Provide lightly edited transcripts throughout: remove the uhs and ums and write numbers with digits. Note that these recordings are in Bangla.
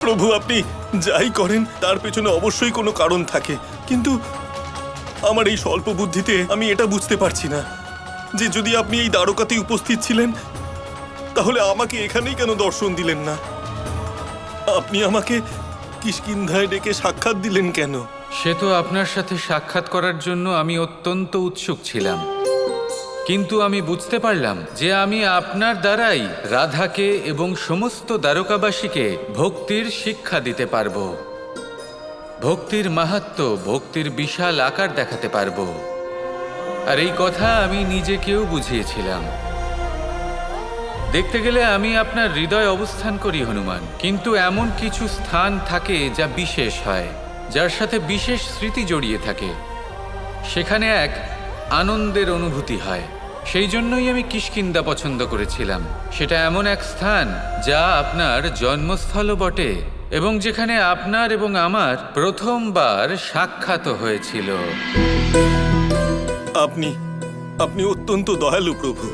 প্রভু, আপনি যাই করেন তার পেছনে অবশ্যই কোনো কারণ থাকে, কিন্তু আমার এই স্বল্প বুদ্ধিতে আমি এটা বুঝতে পারছি না যে যদি আপনি এই দ্বারকাতে উপস্থিত ছিলেন তাহলে আমাকে এখানেই কেন দর্শন দিলেন না? আপনি আমাকে কিষ্কিন্ধায় ডেকে সাক্ষাৎ দিলেন কেন? সে তো আপনার সাথে সাক্ষাৎ করার জন্য আমি অত্যন্ত উৎসুক ছিলাম, কিন্তু আমি বুঝতে পারলাম যে আমি আপনার দ্বারাই রাধাকে এবং সমস্ত দ্বারকাবাসীকে ভক্তির শিক্ষা দিতে পারবো, ভক্তির মাহাত্ম্য, ভক্তির বিশাল আকার দেখাতে পারবো। আর এই কথা আমি নিজেকেও বুঝিয়েছিলাম। দেখতে গেলে আমি আপনার হৃদয়ে অবস্থান করি হনুমান, কিন্তু এমন কিছু স্থান থাকে যা বিশেষ হয়, যার সাথে বিশেষ স্মৃতি জড়িয়ে থাকে। সেখানে এক আনন্দের অনুভূতি হয়। সেই জন্যই আমি কিষ্কিন্ধা পছন্দ করেছিলাম। সেটা এমন এক স্থান যা আপনার জন্মস্থলও বটে, এবং যেখানে আপনার এবং আমার প্রথমবার সাক্ষাৎ হয়েছিল। আপনি অত্যন্ত দয়ালু প্রভু।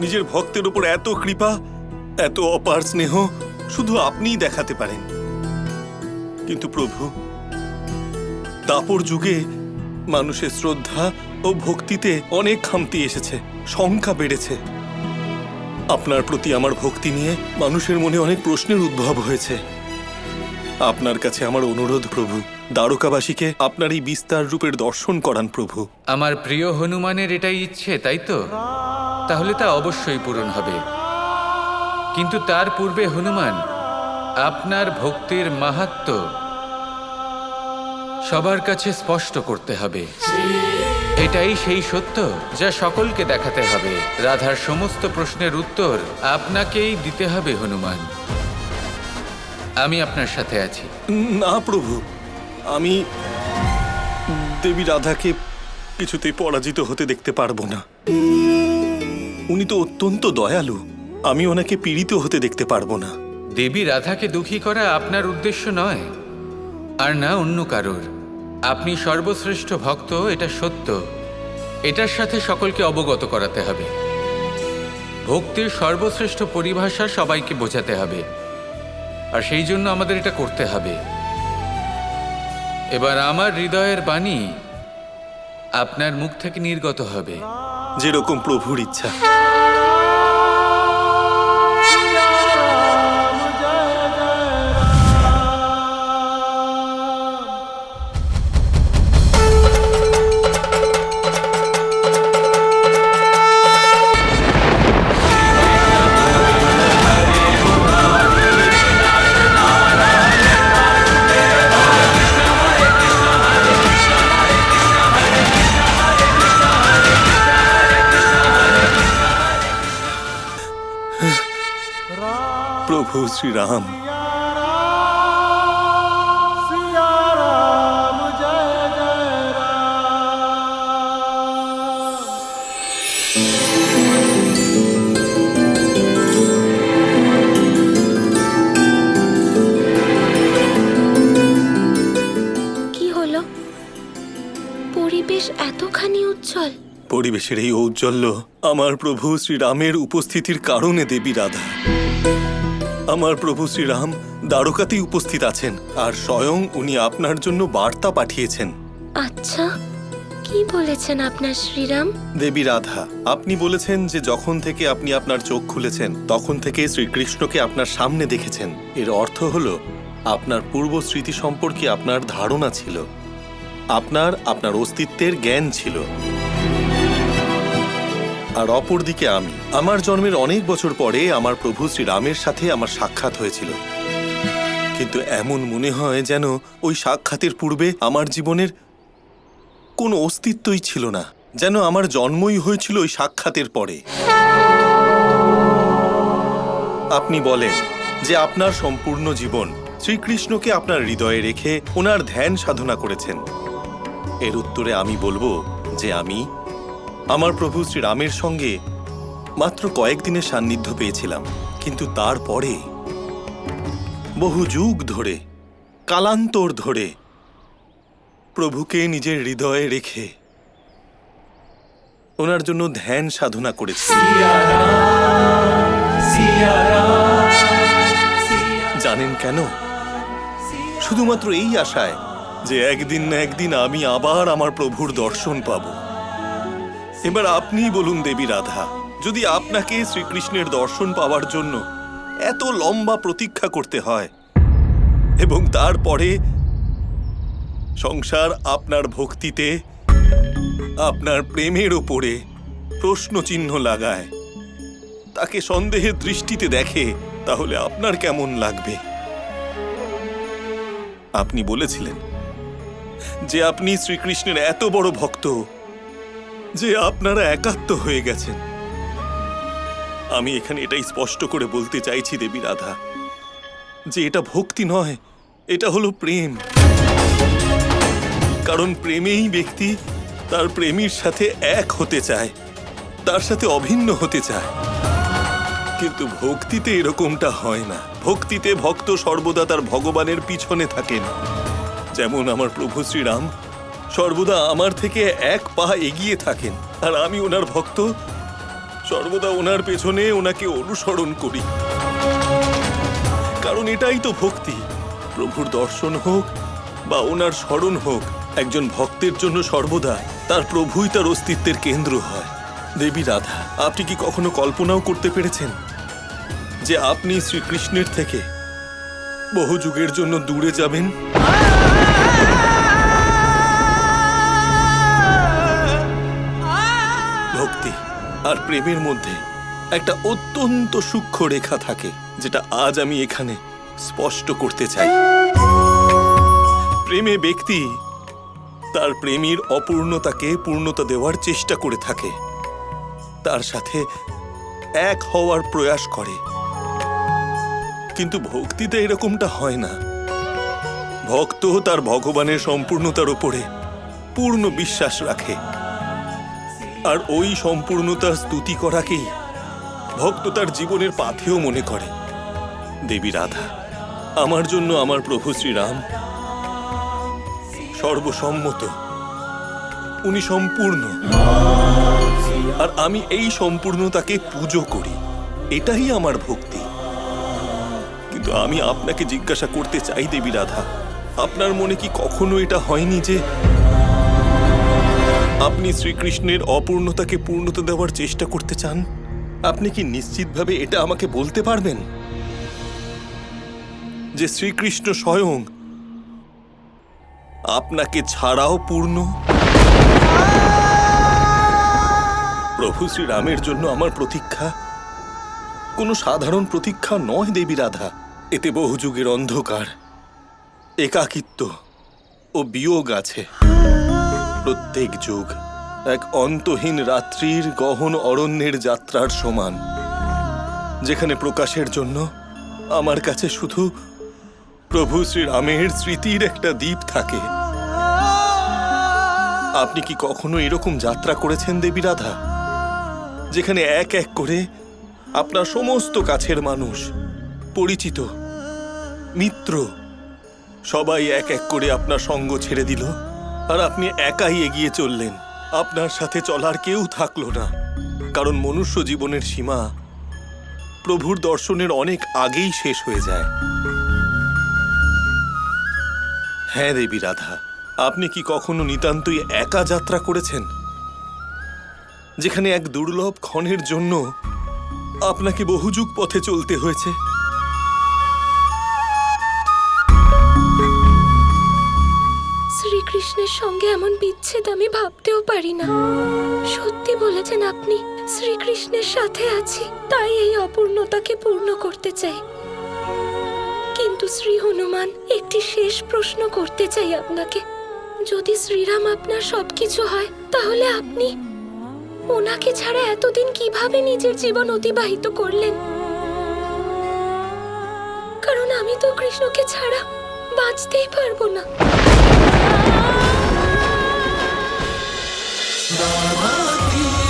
নিজের ভক্তের উপর এত কৃপা, এত অপার স্নেহ শুধু আপনিই দেখাতে পারেন। কিন্তু প্রভু, দাপর যুগে মানুষের শ্রদ্ধা ও ভক্তিতে অনেক খামতি এসেছে, সংখ্যা বেড়েছে। আপনার প্রতি আমার ভক্তি নিয়ে মানুষের মনে অনেক প্রশ্নের উদ্ভব হয়েছে। আপনার কাছে আমার অনুরোধ প্রভু, দ্বারকাবাসীকে আপনার এই বিস্তার রূপের দর্শন করান প্রভু। আমার প্রিয় হনুমানের এটাই ইচ্ছে, তাই তো? তাহলে তা অবশ্যই পূরণ হবে। কিন্তু তার পূর্বে হনুমান, আপনার ভক্তির মাহাত্ম্য সবার কাছে স্পষ্ট করতে হবে। এটাই সেই সত্য যা সকলকে দেখাতে হবে। রাধার সমস্ত প্রশ্নের উত্তর আপনাকেই দিতে হবে হনুমান। আমি আপনার সাথে আছি। না প্রভু, আমি দেবী রাধাকে কিছুতেই পরাজিত হতে দেখতে পারবো না। উনি তো অত্যন্ত দয়ালু, আমি ওনাকে পীড়িত হতে দেখতে পারবো না। দেবী রাধাকে দুঃখী করা আপনার উদ্দেশ্য নয়, আর না অন্য কারোর। আপনি সর্বশ্রেষ্ঠ ভক্ত, এটা সত্য। এটার সাথে সকলকে অবগত করাতে হবে। ভক্তির সর্বশ্রেষ্ঠ পরিভাষা সবাইকে বোঝাতে হবে, আর সেই জন্য আমাদের এটা করতে হবে। এবার আমার হৃদয়ের বাণী আপনার মুখ থেকে নির্গত হবে। যেরকম প্রভুর ইচ্ছা। প্রভু শ্রীরাম, কি হলো? পরিবেশ এতখানি উজ্জ্বল। পরিবেশের এই ঔজ্জ্বল্য আমার প্রভু শ্রীরামের উপস্থিতির কারণে দেবী রাধা। আমার প্রভু শ্রীরাম দ্বারকাতেই উপস্থিত আছেন, আর স্বয়ং উনি আপনার জন্য বার্তা পাঠিয়েছেন। আচ্ছা, কি বলেছেন আপনার শ্রীরাম? দেবী রাধা, আপনি বলেছেন যে যখন থেকে আপনি আপনার চোখ খুলেছেন তখন থেকে শ্রীকৃষ্ণকে আপনার সামনে দেখেছেন। এর অর্থ হলো আপনার পূর্ব স্মৃতি সম্পর্কে আপনার ধারণা ছিল, আপনার অস্তিত্বের জ্ঞান ছিল। আর অপরদিকে আমার জন্মের অনেক বছর পরে আমার প্রভু শ্রীরামের সাথে আমার সাক্ষাৎ হয়েছিল। কিন্তু এমন মনে হয় যেন ওই সাক্ষাতের পূর্বে আমার জীবনের কোনো অস্তিত্বই ছিল না, যেন আমার জন্মই হয়েছিল ওই সাক্ষাতের পরে। আপনি বলেন যে আপনার সম্পূর্ণ জীবন শ্রীকৃষ্ণকে আপনার হৃদয়ে রেখে ওনার ধ্যান সাধনা করেছেন। এর উত্তরে আমি বলবো যে আমি আমার প্রভু শ্রীরামের সঙ্গে মাত্র কয়েকদিনের সান্নিধ্য পেয়েছিলাম, কিন্তু তারপরে বহু যুগ ধরে, কালান্তর ধরে প্রভুকে নিজের হৃদয়ে রেখে ওনার জন্য ধ্যান সাধনা করেছি। জানেন কেন? শুধুমাত্র এই আশায় যে একদিন না একদিন আমি আবার আমার প্রভুর দর্শন পাব। এবার আপনিই বলুন দেবী রাধা, যদি আপনাকে শ্রীকৃষ্ণের দর্শন পাওয়ার জন্য এত লম্বা প্রতীক্ষা করতে হয় এবং তারপরে সংসার আপনার ভক্তিতে, আপনার প্রেমের ওপরে প্রশ্নচিহ্ন লাগায়, তাকে সন্দেহের দৃষ্টিতে দেখে, তাহলে আপনার কেমন লাগবে? আপনি বলেছিলেন যে আপনি শ্রীকৃষ্ণের এত বড় ভক্ত যে আপনারা একাত্ম হয়ে গেছেন। আমি এখানে এটাই স্পষ্ট করে বলতে চাইছি দেবী রাধা, যে এটা ভক্তি নয়, এটা হলো প্রেম। কারণ প্রেমেই ব্যক্তি তার প্রেমীর সাথে এক হতে চায়, তার সাথে অভিন্ন হতে চায়। কিন্তু ভক্তিতে এরকমটা হয় না। ভক্তিতে ভক্ত সর্বদা তার ভগবানের পিছনে থাকেন। যেমন আমার প্রভু শ্রীরাম সর্বদা আমার থেকে এক পা এগিয়ে থাকেন, আর আমি ওনার ভক্ত, সর্বদা ওনার পেছনে ওনাকে অনুসরণ করি। কারণ এটাই তো ভক্তি। প্রভুর দর্শন হোক বা ওনার স্মরণ হোক, একজন ভক্তের জন্য সর্বদা তার প্রভুই তার অস্তিত্বের কেন্দ্র হয়। দেবী রাধা, আপনি কি কখনো কল্পনাও করতে পেরেছেন যে আপনি শ্রীকৃষ্ণের থেকে বহু যুগের জন্য দূরে যাবেন? ভক্তি আর প্রেমের মধ্যে একটা অত্যন্ত সূক্ষ্ম রেখা থাকে, যেটা আজ আমি এখানে স্পষ্ট করতে চাই। প্রেমে ব্যক্তি তার প্রেমীর অপূর্ণতাকে পূর্ণতা দেওয়ার চেষ্টা করে থাকে, তার সাথে এক হওয়ার প্রয়াস করে। কিন্তু ভক্তিতে এরকমটা হয় না। ভক্ত তার ভগবানের সম্পূর্ণতার উপরে পূর্ণ বিশ্বাস রাখে, আর ওই সম্পূর্ণতার স্তুতি করাকেই ভক্ত তার জীবনের পাথেয় মনে করে। দেবী রাধা, আমার জন্য আমার প্রভু শ্রীরাম সর্বসম্মত, উনি সম্পূর্ণ, আর আমি এই সম্পূর্ণতাকে পুজো করি। এটাই আমার ভক্তি। কিন্তু আমি আপনাকে জিজ্ঞাসা করতে চাই দেবী রাধা, আপনার মনে কি কখনো এটা হয়নি যে আপনি শ্রীকৃষ্ণের অপূর্ণতাকে পূর্ণতা দেওয়ার চেষ্টা করতে চান? আপনি কি নিশ্চিতভাবে এটা আমাকে বলতে পারবেন যে শ্রীকৃষ্ণ স্বয়ং আপনাকে ছাড়াও পূর্ণ? প্রভু শ্রীরামের জন্য আমার প্রতীক্ষা কোনো সাধারণ প্রতীক্ষা নয় দেবী রাধা। এতে বহু যুগের অন্ধকার, একাকিত্ব ও বিয়োগ আছে। প্রত্যেক যুগ এক অন্তহীন রাত্রির গহন অরণ্যের যাত্রার সমান, যেখানে প্রকাশের জন্য আমার কাছে শুধু প্রভু শ্রীরামের স্মৃতির একটা দ্বীপ থাকে। আপনি কি কখনো এরকম যাত্রা করেছেন দেবী রাধা, যেখানে এক এক করে আপনার সমস্ত কাছের মানুষ, পরিচিত, মিত্র সবাই এক এক করে আপনার সঙ্গ ছেড়ে দিল, আর আপনি একাই এগিয়ে চললেন? আপনার সাথে চলার কেউ থাকলো না, কারণ মনুষ্য জীবনের সীমা প্রভুর দর্শনের অনেক আগেই শেষ হয়ে যায়। হ্যাঁ দেবী রাধা, আপনি কি কখনো নিতান্তই একা যাত্রা করেছেন, যেখানে এক দুর্লভ ক্ষণের জন্য আপনাকে বহু যুগ পথে চলতে হয়েছে? শ্রীকৃষ্ণের সঙ্গে এমন বিচ্ছেদ আমি ভাবতেও পারি না। সত্যি বলেছেন আপনি, শ্রীকৃষ্ণের সাথে আছি, তাই এই অপূর্ণতাকে পূর্ণ করতে চাই। কিন্তু শ্রী হনুমান, একটি শেষ প্রশ্ন করতে চাই আপনাকে। যদি শ্রীরাম আপনার সবকিছু হয়, তাহলে আপনি ওনাকে ছাড়া এতদিন কিভাবে নিজের জীবন অতিবাহিত করলেন? কারণ আমি তো কৃষ্ণকে ছাড়া বাঁচতেই পারবো না।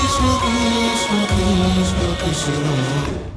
Krishna Krishna Krishna Krishna